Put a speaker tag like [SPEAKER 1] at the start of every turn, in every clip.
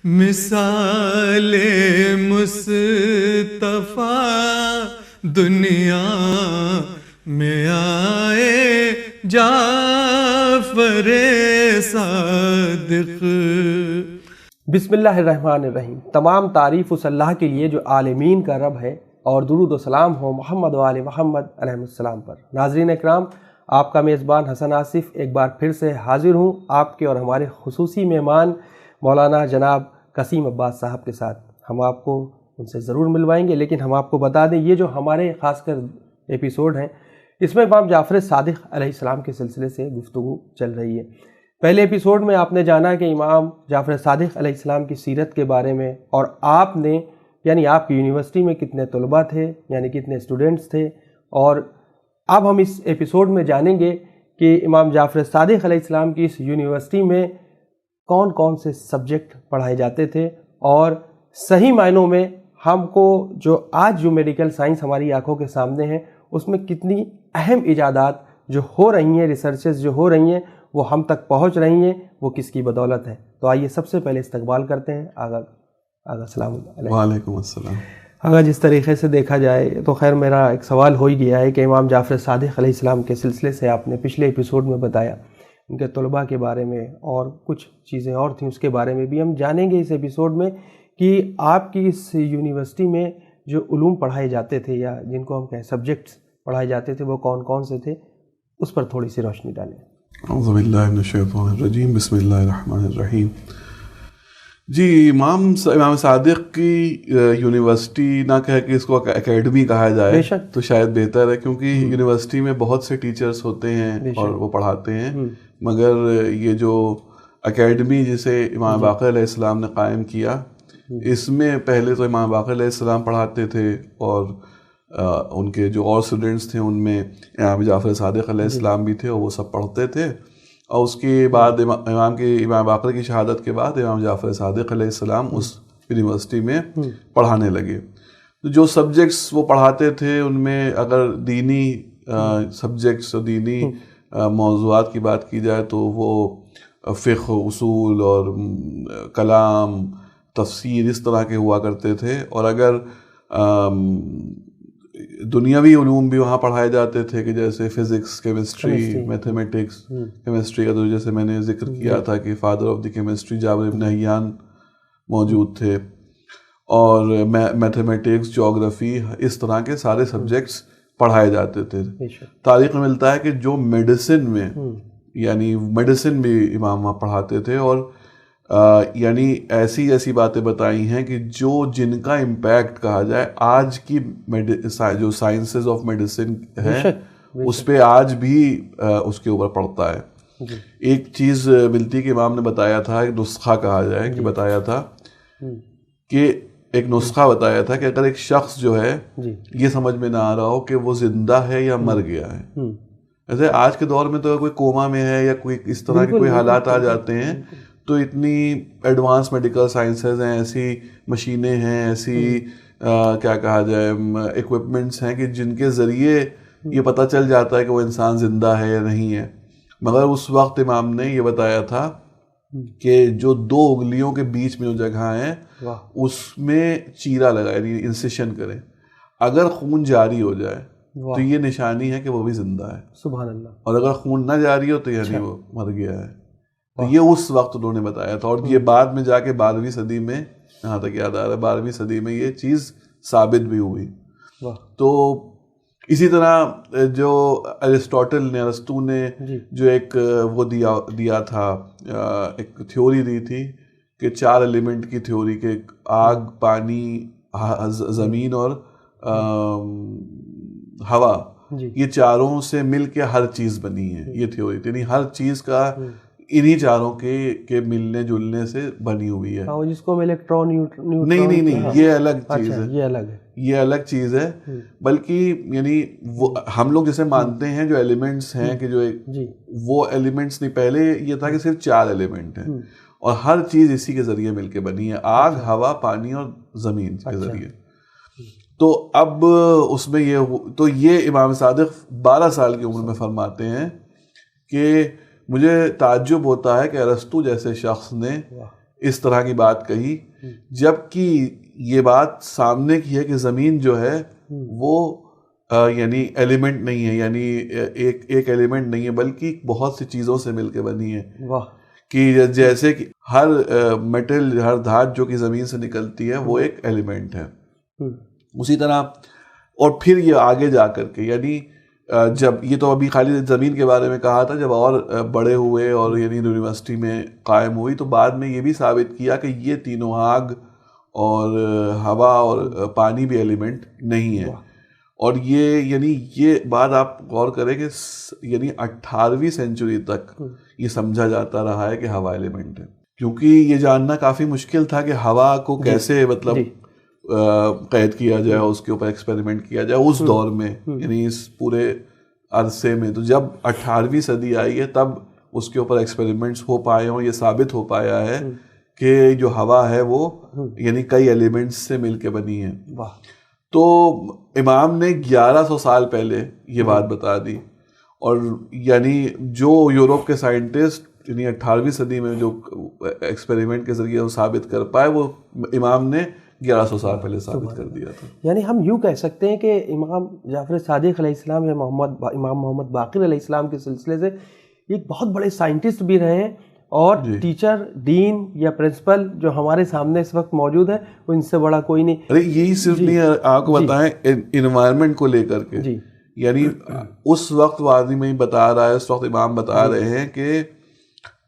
[SPEAKER 1] مثال مصطفیٰ دنیا میں آئے جعفر صادق.
[SPEAKER 2] بسم اللہ الرحمن الرحیم. تمام تعریف اس اللہ کے لیے جو عالمین کا رب ہے، اور درود و سلام ہو محمد و آل محمد علیہ السلام پر. ناظرین اکرام، آپ کا میزبان حسن آصف ایک بار پھر سے حاضر ہوں آپ کے اور ہمارے خصوصی مہمان مولانا جناب قاسم عباس صاحب کے ساتھ. ہم آپ کو ان سے ضرور ملوائیں گے، لیکن ہم آپ کو بتا دیں یہ جو ہمارے خاص کر ایپیسوڈ ہیں اس میں امام جعفر صادق علیہ السلام کے سلسلے سے گفتگو چل رہی ہے. پہلے ایپیسوڈ میں آپ نے جانا کہ امام جعفر صادق علیہ السلام کی سیرت کے بارے میں، اور آپ نے یعنی آپ کی یونیورسٹی میں کتنے طلباء تھے، یعنی کتنے اسٹوڈنٹس تھے. اور اب ہم اس ایپیسوڈ میں جانیں گے کہ امام جعفر صادق علیہ السلام کی اس یونیورسٹی میں کون کون سے سبجیکٹ پڑھائے جاتے تھے، اور صحیح معنوں میں ہم کو جو آج جو میڈیکل سائنس ہماری آنکھوں کے سامنے ہے اس میں کتنی اہم ایجادات جو ہو رہی ہیں، ریسرچز جو ہو رہی ہیں وہ ہم تک پہنچ رہی ہیں، وہ کس کی بدولت ہے. تو آئیے سب سے پہلے استقبال کرتے ہیں آغا السلام علیکم.
[SPEAKER 3] وعلیکم السلام.
[SPEAKER 2] اگر جس طریقے سے دیکھا جائے تو خیر میرا ایک سوال ہو ہی گیا ہے کہ امام جعفر صادق علیہ السلام کے سلسلے سے آپ نے پچھلے ایپیسوڈ میں بتایا ان کے طلباء کے بارے میں، اور کچھ چیزیں اور تھیں اس کے بارے میں بھی ہم جانیں گے اس ایپیسوڈ میں کہ آپ کی اس یونیورسٹی میں جو علوم پڑھائے جاتے تھے یا جن کو ہم کہیں سبجیکٹس پڑھائے جاتے تھے وہ کون کون سے تھے، اس پر تھوڑی سی روشنی ڈالیں.
[SPEAKER 3] اعوذ باللہ من الشیطان الرجیم. بسم اللہ الرحمن الرحیم. جی، امام صادق کی یونیورسٹی نہ کہہ کے اس کو اکیڈمی کہا جائے تو شاید بہتر ہے، کیونکہ یونیورسٹی میں بہت سے ٹیچرز ہوتے ہیں اور وہ پڑھاتے ہیں، مگر یہ جو اکیڈمی جسے امام باقر علیہ السلام نے قائم کیا، اس میں پہلے تو امام باقر علیہ السلام پڑھاتے تھے، اور ان کے جو اور اسٹوڈنٹس تھے ان میں امام جعفر صادق علیہ السلام بھی تھے، اور وہ سب پڑھتے تھے. اور اس کے بعد امام باقر کی شہادت کے بعد امام جعفر صادق علیہ السلام اس یونیورسٹی میں پڑھانے لگے. تو جو سبجیکٹس وہ پڑھاتے تھے ان میں اگر دینی سبجیکٹس اور دینی موضوعات کی بات کی جائے تو وہ فقہ، اصول اور کلام، تفسیر اس طرح کے ہوا کرتے تھے. اور اگر دنیاوی علوم بھی وہاں پڑھائے جاتے تھے کہ جیسے فزکس، کیمسٹری، میتھمیٹکس. کیمسٹری کا تو جیسے میں نے ذکر کیا تھا کہ فادر آف دی کیمسٹری جابر ابن حیان موجود تھے، اور میتھمیٹکس، جغرافی، اس طرح کے سارے سبجیکٹس پڑھائے جاتے تھے. تاریخ میں ملتا ہے کہ جو میڈیسن میں یعنی میڈیسن بھی امام وہاں پڑھاتے تھے، اور یعنی ایسی باتیں بتائی ہیں کہ جن کا امپیکٹ کہا جائے آج کی جو سائنسز آف میڈیسن ہے اس پہ آج بھی اس کے اوپر پڑتا ہے. ایک چیز ملتی کہ امام نے بتایا تھا، ایک نسخہ کہا جائے کہ بتایا تھا کہ ایک نسخہ بتایا تھا کہ اگر ایک شخص جو ہے یہ سمجھ میں نہ آ رہا ہو کہ وہ زندہ ہے یا مر گیا ہے، جیسے آج کے دور میں تو کوئی کوما میں ہے یا کوئی اس طرح کے کوئی حالات آ جاتے ہیں تو اتنی ایڈوانس میڈیکل سائنسز ہیں، ایسی مشینیں ہیں، ایسی کیا کہا جائے ایکوپمنٹس ہیں کہ جن کے ذریعے یہ پتہ چل جاتا ہے کہ وہ انسان زندہ ہے یا نہیں ہے. مگر اس وقت امام نے یہ بتایا تھا کہ جو دو انگلیوں کے بیچ میں جو جگہ ہیں اس میں چیرا لگائے، یعنی انسیشن کریں، اگر خون جاری ہو جائے تو یہ نشانی ہے کہ وہ بھی زندہ ہے. سبحان اللہ. اور اگر خون نہ جاری ہو تو یعنی وہ مر گیا ہے. تو یہ اس وقت انہوں نے بتایا تھا، اور یہ بعد میں جا کے 12ویں صدی میں، یہاں تک یاد آ رہا ہے 12ویں صدی میں یہ چیز ثابت بھی ہوئی. تو اسی طرح جو ارسطو نے جو ایک وہ دیا تھا، ایک تھیوری دی تھی کہ 4 ایلیمنٹ کی تھیوری، کہ آگ، پانی، زمین اور ہوا، یہ چاروں سے مل کے ہر چیز بنی ہے. یہ تھیوری یعنی ہر چیز کا انہی چاروں کے ملنے جلنے سے بنی ہوئی ہے.
[SPEAKER 2] جس کو ہم الیکٹران،
[SPEAKER 3] نہیں، یہ الگ چیز ہے، یہ الگ چیز ہے. بلکہ یعنی وہ ہم لوگ جیسے مانتے ہیں جو ایلیمنٹس ہیں کہ جو وہ ایلیمنٹس نہیں، پہلے یہ تھا کہ صرف 4 ایلیمنٹ ہیں اور ہر چیز اسی کے ذریعے مل کے بنی ہے، آگ، ہوا، پانی اور زمین کے ذریعے. تو اب اس میں یہ امام صادق 12 سال کی عمر میں فرماتے ہیں کہ مجھے تعجب ہوتا ہے کہ ارسطو جیسے شخص نے اس طرح کی بات کہی، جبکہ یہ بات سامنے کی ہے کہ زمین جو ہے وہ یعنی ایلیمنٹ نہیں ہے، یعنی ایک ایلیمنٹ نہیں ہے، بلکہ بہت سی چیزوں سے مل کے بنی ہے.
[SPEAKER 2] واہ.
[SPEAKER 3] کہ جیسے کہ ہر میٹل، ہر دھات جو کہ زمین سے نکلتی ہے وہ ایک ایلیمنٹ ہے. اسی طرح اور پھر یہ آگے جا کر کے یعنی جب یہ تو ابھی خالی زمین کے بارے میں کہا تھا، جب اور بڑے ہوئے اور یعنی یونیورسٹی میں قائم ہوئی تو بعد میں یہ بھی ثابت کیا کہ یہ تینوں آگ اور ہوا اور پانی بھی ایلیمنٹ نہیں ہے. اور یہ یعنی یہ بات آپ غور کریں کہ یعنی 18ویں سینچری تک یہ سمجھا جاتا رہا ہے کہ ہوا ایلیمنٹ ہے، کیونکہ یہ جاننا کافی مشکل تھا کہ ہوا کو کیسے مطلب قید کیا جائے، اس کے اوپر ایکسپیریمنٹ کیا جائے اس دور میں، یعنی اس پورے عرصے میں. تو جب 18ویں صدی آئی ہے تب اس کے اوپر ایکسپیریمنٹس ہو پائے اور یہ ثابت ہو پایا ہے کہ جو ہوا ہے وہ یعنی کئی ایلیمنٹس سے مل کے بنی ہے. تو امام نے 1100 سال پہلے یہ بات بتا دی، اور یعنی جو یورپ کے سائنٹسٹ یعنی 18ویں صدی میں جو ایکسپیریمنٹ کے ذریعے وہ ثابت کر پائے، وہ امام نے 1100 سال پہلے ثابت کر دیا تھا.
[SPEAKER 2] یعنی ہم یوں کہہ سکتے ہیں کہ امام جعفر صادق علیہ السلام یا امام محمد باقر علیہ السلام کے سلسلے سے ایک بہت بڑے سائنٹسٹ بھی رہے ہیں، اور ٹیچر، دین یا پرنسپل جو ہمارے سامنے اس وقت موجود ہے وہ ان سے بڑا کوئی نہیں.
[SPEAKER 3] ارے یہی صرف نہیں ہے، آپ کو بتائیں انوائرمنٹ کو لے کر کے یعنی اس وقت وادی میں ہی بتا رہا ہے، اس وقت امام بتا رہے ہیں کہ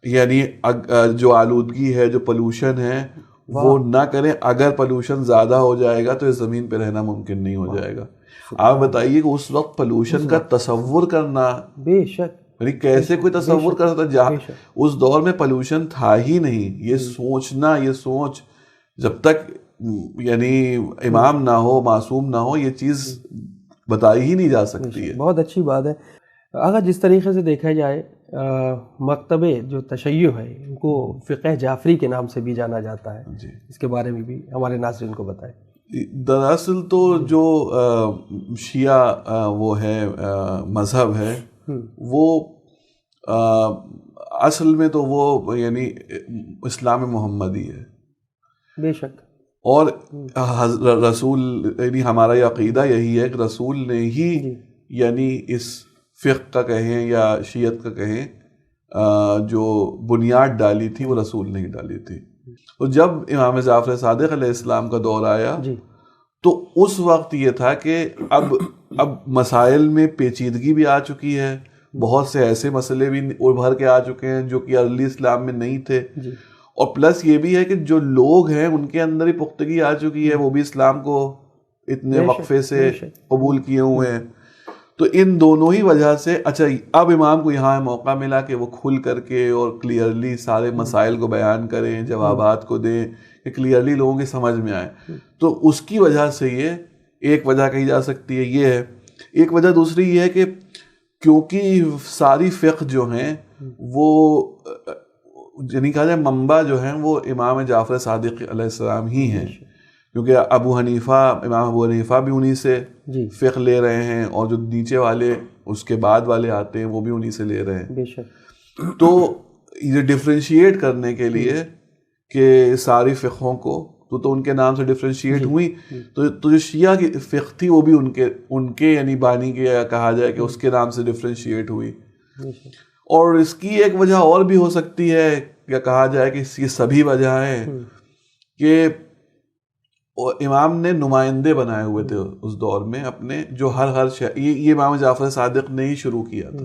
[SPEAKER 3] یعنی جو آلودگی ہے، جو پولوشن ہے وہ نہ کریں. اگر پولوشن زیادہ ہو جائے گا تو اس زمین پہ رہنا ممکن نہیں ہو جائے گا. آپ بتائیے کہ اس وقت پولوشن کا تصور کرنا، بے شک یعنی کیسے کوئی تصور کر سکتا، جہاں اس دور میں پولوشن تھا ہی نہیں. یہ سوچنا، یہ سوچ جب تک یعنی امام نہ ہو، معصوم نہ ہو، یہ چیز بتائی ہی نہیں جا سکتی ہے.
[SPEAKER 2] بہت اچھی بات ہے. اگر جس طریقے سے دیکھا جائے مکتب جو تشیع ہے ان کو فقہ جعفری کے نام سے بھی جانا جاتا ہے، اس کے بارے میں بھی ہمارے ناظرین کو بتائیں.
[SPEAKER 3] دراصل تو جو شیعہ وہ ہے مذہب ہے وہ اصل میں تو وہ یعنی اسلام محمدی ہے. بے شک. اور رسول یعنی ہمارا یہ عقیدہ یہی ہے کہ رسول نے ہی یعنی اس فقہ کا کہیں یا شیعت کا کہیں جو بنیاد ڈالی تھی وہ رسول نے ہی ڈالی تھی. تو جب امام جعفر صادق علیہ السلام کا دور آیا تو اس وقت یہ تھا کہ اب مسائل میں پیچیدگی بھی آ چکی ہے، بہت سے ایسے مسئلے بھی ابھر کے آ چکے ہیں جو کہ ارلی اسلام میں نہیں تھے، اور پلس یہ بھی ہے کہ جو لوگ ہیں ان کے اندر ہی پختگی آ چکی ہے، وہ بھی اسلام کو اتنے وقفے سے قبول کیے ہوئے ہیں. تو ان دونوں ہی وجہ سے اچھا اب امام کو یہاں موقع ملا کہ وہ کھل کر کے اور کلیئرلی سارے مسائل کو بیان کریں، جوابات کو دیں کہ کلیئرلی لوگوں کی سمجھ میں آئے. تو اس کی وجہ سے یہ ایک وجہ کہی جا سکتی ہے، یہ ہے. ایک وجہ دوسری یہ ہے کہ کیونکہ ساری فقہ جو ہیں وہ یعنی کہا جائے منبع جو ہیں وہ امام جعفر صادق علیہ السلام ہی ہیں، کیونکہ امام ابو حنیفہ بھی انہی سے فقہ لے رہے ہیں، اور جو نیچے والے اس کے بعد والے آتے ہیں وہ بھی انہی سے لے رہے ہیں. تو یہ ڈفرینشیٹ کرنے کے لیے کہ ساری فقہوں کو تو ان کے نام سے ڈفرینشیٹ ہوئی، تو جو شیعہ کی فقہ تھی وہ بھی ان کے یعنی بانی کے کہا جائے کہ اس کے نام سے ڈفرینشیٹ ہوئی. اور اس کی ایک وجہ اور بھی ہو سکتی ہے، یا کہا جائے کہ یہ سبھی وجہ ہیں کہ امام نے نمائندے بنائے ہوئے تھے اس دور میں اپنے، جو ہر شہر، یہ امام جعفر صادق نے ہی شروع کیا تھا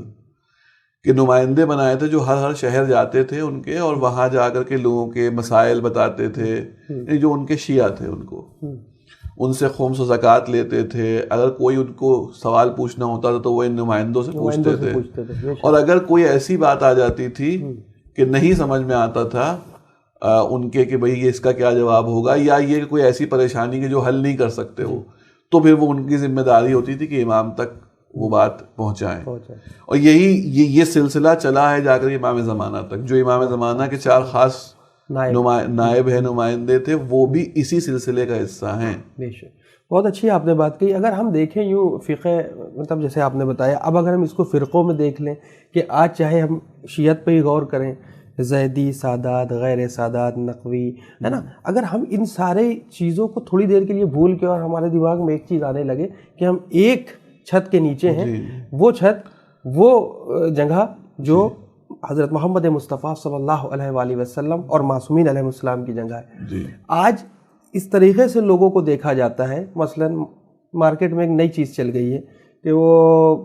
[SPEAKER 3] کہ نمائندے بنائے تھے جو ہر شہر جاتے تھے ان کے، اور وہاں جا کر کے لوگوں کے مسائل بتاتے تھے، جو ان کے شیعہ تھے ان کو، ان سے خمس و زکوٰۃ لیتے تھے. اگر کوئی ان کو سوال پوچھنا ہوتا تھا تو وہ ان نمائندوں سے پوچھتے تھے، اور اگر کوئی ایسی بات آ جاتی تھی کہ نہیں سمجھ میں آتا تھا ان کے کہ بھئی یہ اس کا کیا جواب ہوگا، یا یہ کہ کوئی ایسی پریشانی کہ جو حل نہیں کر سکتے ہو، تو پھر وہ ان کی ذمہ داری ہوتی تھی کہ امام تک وہ بات پہنچائیں. اور یہ سلسلہ چلا ہے جا کر امام زمانہ تک. جو امام زمانہ کے 4 خاص نائب ہیں، نمائندے تھے، وہ بھی اسی سلسلے کا حصہ ہیں.
[SPEAKER 2] بہت اچھی آپ نے بات کہی. اگر ہم دیکھیں یوں فقہ مطلب جیسے آپ نے بتایا، اب اگر ہم اس کو فرقوں میں دیکھ لیں کہ آج چاہے ہم شیعت پہ ہی غور کریں زیدی، سادات، غیر سادات، نقوی، ہے نا. اگر ہم ان سارے چیزوں کو تھوڑی دیر کے لیے بھول کے اور ہمارے دماغ میں ایک چیز آنے لگے کہ ہم ایک چھت کے نیچے ہیں، وہ چھت، وہ جگہ جو حضرت محمد مصطفیٰ صلی اللہ علیہ وآلہ وسلم اور معصومین علیہ السلام کی جگہ ہے. آج اس طریقے سے لوگوں کو دیکھا جاتا ہے. مثلا مارکیٹ میں ایک نئی چیز چل گئی ہے کہ وہ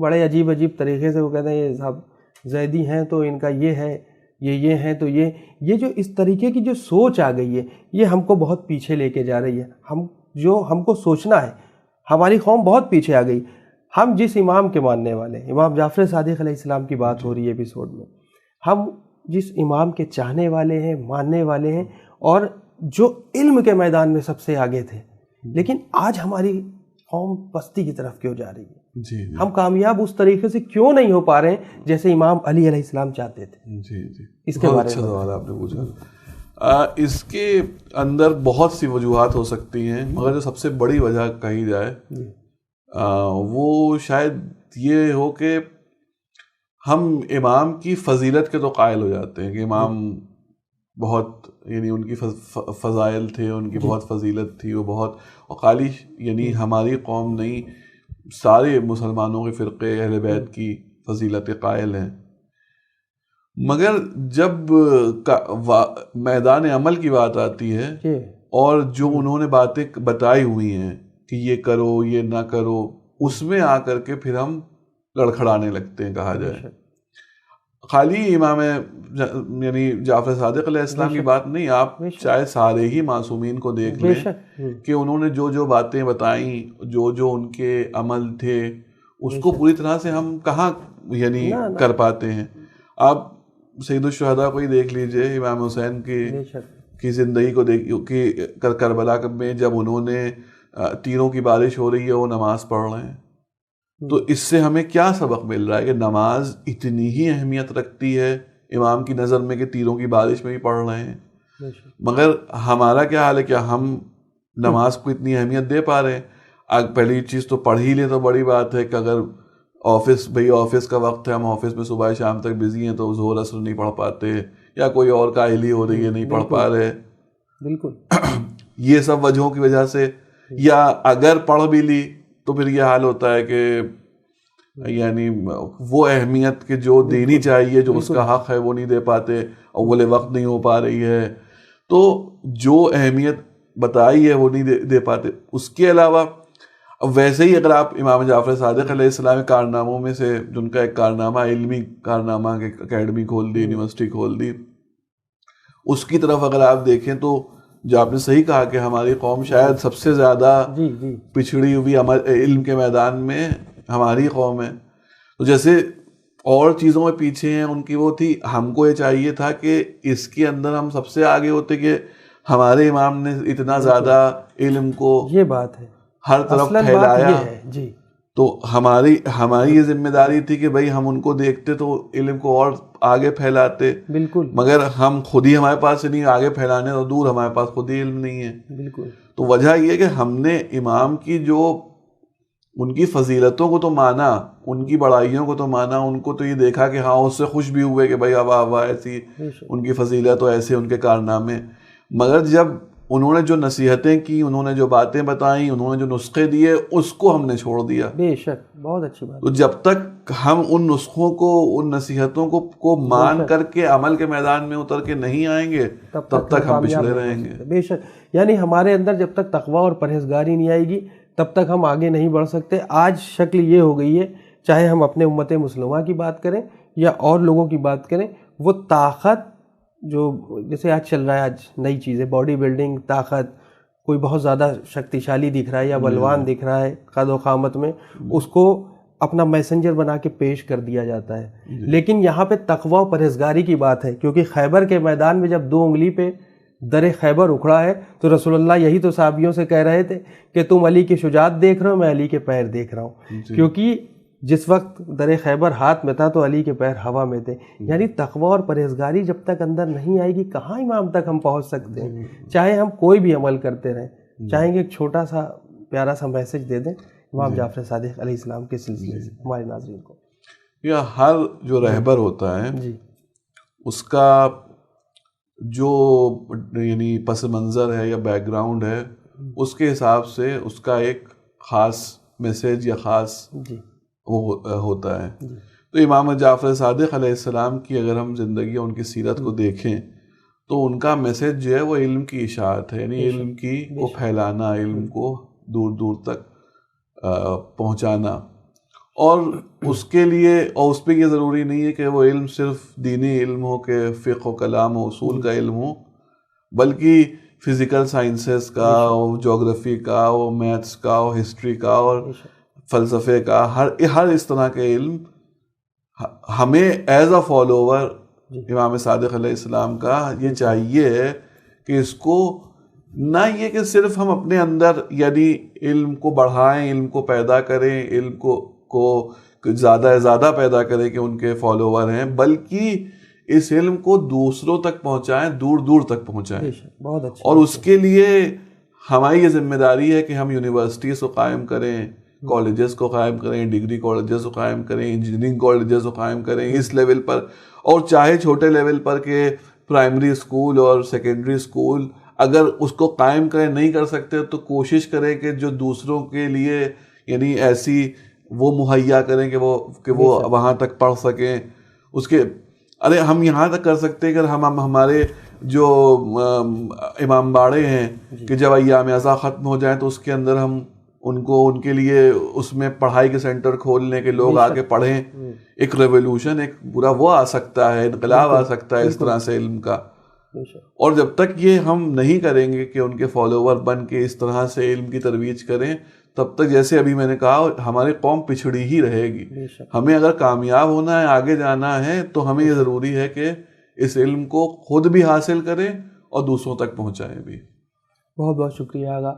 [SPEAKER 2] بڑے عجیب طریقے سے وہ کہتے ہیں یہ صاحب زیدی ہیں تو ان کا یہ ہے، یہ ہیں تو یہ جو اس طریقے کی جو سوچ آ گئی ہے یہ ہم کو بہت پیچھے لے کے جا رہی ہے. ہم کو سوچنا ہے. ہماری قوم بہت پیچھے آ گئی. ہم جس امام کے ماننے والے ہیں، امام جعفر صادق علیہ السلام کی بات ہو رہی ہے ایپیسوڈ میں، ہم جس امام کے چاہنے والے ہیں، ماننے والے ہیں، اور جو علم کے میدان میں سب سے آگے تھے، لیکن آج ہماری قوم پستی کی طرف کیوں جا رہی ہے؟ ہم کامیاب اس طریقے سے کیوں نہیں ہو پا رہے ہیں جیسے امام علی علیہ السلام چاہتے تھے؟ اس کے بارے میں
[SPEAKER 3] سوال آپ نے پوچھا. اس کے اندر بہت سی وجوہات ہو سکتی ہیں، مگر جو سب سے بڑی وجہ کہی جائے وہ شاید یہ ہو کہ ہم امام کی فضیلت کے تو قائل ہو جاتے ہیں کہ امام بہت، یعنی ان کی فضائل تھے، ان کی بہت فضیلت تھی، وہ بہت، اور خالی یعنی ہماری قوم نہیں، سارے مسلمانوں کے فرقے اہل بیت کی فضیلت قائل ہیں. مگر جب میدان عمل کی بات آتی ہے اور جو انہوں نے باتیں بتائی ہوئی ہیں کہ یہ کرو، یہ نہ کرو، اس میں آ کر کے پھر ہم لڑکھڑانے لگتے ہیں. کہا جائے خالی امام یعنی جعفر صادق علیہ السلام کی بات نہیں، آپ چاہے سارے ہی معصومین کو دیکھ لیں کہ انہوں نے جو باتیں بتائیں، جو ان کے عمل تھے، اس کو پوری طرح سے ہم کہاں یعنی کر پاتے ہیں. آپ سید الشہداء کو ہی دیکھ لیجئے، امام حسین کی زندگی کو دیکھ، کربلا میں جب انہوں نے تیروں کی بارش ہو رہی ہے، وہ نماز پڑھ رہے ہیں، تو اس سے ہمیں کیا سبق مل رہا ہے کہ نماز اتنی ہی اہمیت رکھتی ہے امام کی نظر میں کہ تیروں کی بارش میں بھی پڑھ رہے ہیں. مگر ہمارا کیا حال ہے؟ کیا ہم نماز کو اتنی اہمیت دے پا رہے ہیں؟ پہلی چیز تو پڑھ ہی لیں تو بڑی بات ہے کہ اگر آفس کا وقت ہے، ہم آفس میں صبح شام تک بزی ہیں تو ظہر عصر نہیں پڑھ پاتے، یا کوئی اور کاہلی ہو رہی ہے نہیں پڑھ پا رہے. بالکل یہ سب وجہوں کی وجہ سے، یا اگر پڑھ بھی لی تو پھر یہ حال ہوتا ہے کہ یعنی وہ اہمیت کہ جو دینی چاہیے، جو اس کا حق ہے، وہ نہیں دے پاتے، اول وقت نہیں ہو پا رہی ہے، تو جو اہمیت بتائی ہے وہ نہیں دے پاتے. اس کے علاوہ ویسے ہی اگر آپ امام جعفر صادق علیہ السلام کے کارناموں میں سے، جن کا ایک کارنامہ علمی کارنامہ کہ اکیڈمی کھول دی، یونیورسٹی کھول دی، اس کی طرف اگر آپ دیکھیں تو جو آپ نے صحیح کہا کہ ہماری قوم شاید سب سے زیادہ پچھڑی ہوئی علم کے میدان میں ہماری قوم ہے. تو جیسے اور چیزوں میں پیچھے ہیں ان کی وہ تھی، ہم کو یہ چاہیے تھا کہ اس کے اندر ہم سب سے آگے ہوتے کہ ہمارے امام نے اتنا زیادہ علم کو، یہ بات ہے، ہر طرف پھیلایا. تو ہماری یہ ذمہ داری تھی کہ بھائی ہم ان کو دیکھتے تو علم کو اور آگے پھیلاتے. بالکل. مگر ہم خود ہی، ہمارے پاس نہیں آگے پھیلانے تو دور، ہمارے پاس خود ہی علم نہیں ہے. بالکل. تو وجہ یہ کہ ہم نے امام کی جو ان کی فضیلتوں کو تو مانا، ان کی بڑائیوں کو تو مانا، ان کو تو یہ دیکھا کہ ہاں اس سے خوش بھی ہوئے کہ بھائی واہ ایسی ان کی فضیلت و ایسے ان کے کارنامے. مگر جب انہوں نے جو نصیحتیں کی، انہوں نے جو باتیں بتائیں، انہوں نے جو نسخے دیے، اس کو ہم نے چھوڑ دیا. بے شک، بہت اچھی بات. تو جب تک ہم ان نسخوں کو، ان نصیحتوں کو مان کر کے عمل کے میدان میں اتر کے نہیں آئیں گے، تب تک ہم پچھڑے رہیں گے. بے شک، یعنی ہمارے اندر جب تک تقویٰ اور پرہیزگاری نہیں آئے گی تب تک ہم آگے نہیں بڑھ سکتے. آج شکل یہ ہو گئی ہے، چاہے ہم اپنے امت مسلمہ کی بات کریں یا اور لوگوں کی بات کریں، وہ طاقت جو جیسے آج چل رہا ہے، آج نئی چیزیں، باڈی بلڈنگ، طاقت، کوئی بہت زیادہ شکتیشالی دکھ رہا ہے یا بلوان دکھ رہا ہے قد و قامت میں، اس کو اپنا میسنجر بنا کے پیش کر دیا جاتا ہے. لیکن یہاں پہ تقویٰ و پرہیزگاری کی بات ہے، کیونکہ خیبر کے میدان میں جب 2 انگلی پہ در خیبر اکھڑا ہے تو رسول اللہ یہی تو صحابیوں سے کہہ رہے تھے کہ تم علی کی شجاعت دیکھ رہے ہو، میں علی کے پیر دیکھ رہا ہوں. کیونکہ جس وقت در خیبر ہاتھ میں تھا تو علی کے پیر ہوا میں تھے. یعنی تقویٰ اور پرہیزگاری جب تک اندر نہیں آئے گی کہاں امام تک ہم پہنچ سکتے ہیں. چاہے ہم کوئی بھی عمل کرتے رہیں، چاہیں گے ایک چھوٹا سا پیارا سا میسج دے دیں امام جعفر صادق علیہ السلام کے سلسلے سے ہمارے ناظرین کو. یا ہر جو رہبر ہوتا ہے اس کا جو یعنی پس منظر ہے یا بیک گراؤنڈ ہے اس کے حساب سے اس کا ایک خاص میسیج یا خاص وہ ہوتا ہے. تو امام جعفر صادق علیہ السلام کی اگر ہم زندگی ان کی سیرت کو دیکھیں تو ان کا میسیج جو ہے وہ علم کی اشاعت ہے, یعنی علم کی کو پھیلانا, علم کو دور دور تک پہنچانا. اور اس کے لیے, اور اس پہ یہ ضروری نہیں ہے کہ وہ علم صرف دینی علم ہو کہ فقہ و کلام و اصول کا علم ہو, بلکہ فزیکل سائنسز کا, جغرافی کا, میتھس کا, ہسٹری کا اور فلسفے کا, ہر اس طرح کے علم ہمیں ایز اے فالوور امام صادق علیہ السلام کا یہ چاہیے کہ اس کو نہ یہ کہ صرف ہم اپنے اندر یعنی علم کو بڑھائیں, علم کو پیدا کریں, علم کو زیادہ سے زیادہ پیدا کریں کہ ان کے فالوور ہیں, بلکہ اس علم کو دوسروں تک پہنچائیں, دور دور تک پہنچائیں.
[SPEAKER 2] بہت اچھا.
[SPEAKER 3] اور اس کے لیے ہماری یہ ذمہ داری ہے کہ ہم یونیورسٹیز کو قائم کریں, کالجز کو قائم کریں, ڈگری کالجز کو قائم کریں, انجینئرنگ کالجز کو قائم کریں اس لیول پر, اور چاہے چھوٹے لیول پر کہ پرائمری اسکول اور سیکنڈری اسکول اگر اس کو قائم کریں, نہیں کر سکتے تو کوشش کریں کہ جو دوسروں کے لیے یعنی ایسی وہ مہیا کریں کہ وہ وہاں تک پڑھ سکیں. اس کے ارے ہم یہاں تک کر سکتے ہیں کہ ہم ہمارے جو امام باڑے ہیں کہ جب ایام ازا ختم ہو جائیں تو اس کے اندر ہم ان کے لیے اس میں پڑھائی کے سینٹر کھولنے کے لوگ آ کے پڑھیں. ایک ریولوشن, ایک پورا وہ آ سکتا ہے, انقلاب آ سکتا ہے اس طرح سے علم کا. اور جب تک یہ ہم نہیں کریں گے کہ ان کے فالوور بن کے اس طرح سے علم کی ترویج کریں, تب تک جیسے ابھی میں نے کہا ہماری قوم پچھڑی ہی رہے گی. ہمیں اگر کامیاب ہونا ہے, آگے جانا ہے, تو ہمیں یہ ضروری ہے کہ اس علم کو خود بھی حاصل کریں اور دوسروں تک پہنچائیں بھی.
[SPEAKER 2] بہت بہت شکریہ آغا.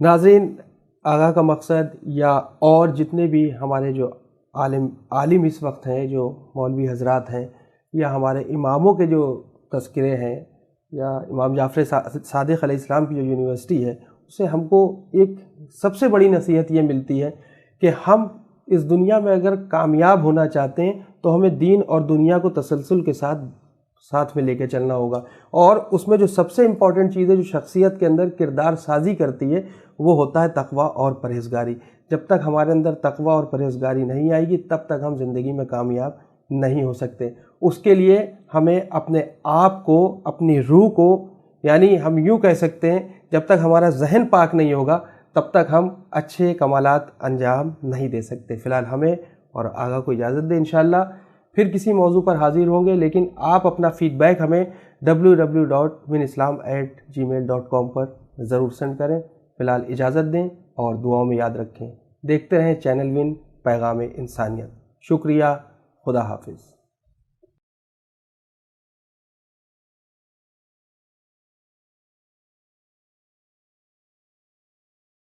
[SPEAKER 2] ناظرین, آغا کا مقصد یا اور جتنے بھی ہمارے جو عالم اس وقت ہیں, جو مولوی حضرات ہیں, یا ہمارے اماموں کے جو تذکرے ہیں, یا امام جعفر صادق علیہ السلام کی جو یونیورسٹی ہے, اس سے ہم کو ایک سب سے بڑی نصیحت یہ ملتی ہے کہ ہم اس دنیا میں اگر کامیاب ہونا چاہتے ہیں تو ہمیں دین اور دنیا کو تسلسل کے ساتھ میں لے کے چلنا ہوگا. اور اس میں جو سب سے امپورٹنٹ چیز ہے جو شخصیت کے اندر کردار سازی کرتی ہے وہ ہوتا ہے تقویٰ اور پرہیزگاری. جب تک ہمارے اندر تقویٰ اور پرہیزگاری نہیں آئے گی تب تک ہم زندگی میں کامیاب نہیں ہو سکتے. اس کے لیے ہمیں اپنے آپ کو, اپنی روح کو, یعنی ہم یوں کہہ سکتے ہیں جب تک ہمارا ذہن پاک نہیں ہوگا تب تک ہم اچھے کمالات انجام نہیں دے سکتے. فی الحال ہمیں اور آغا کو اجازت دیں. انشاءاللہ پھر کسی موضوع پر حاضر ہوں گے, لیکن آپ اپنا فیڈ بیک ہمیں www.winislam@gmail.com پر ضرور سینڈ کریں. فی الحال اجازت دیں اور دعاؤں میں یاد رکھیں. دیکھتے رہیں چینل ون پیغام انسانیت. شکریہ. خدا حافظ.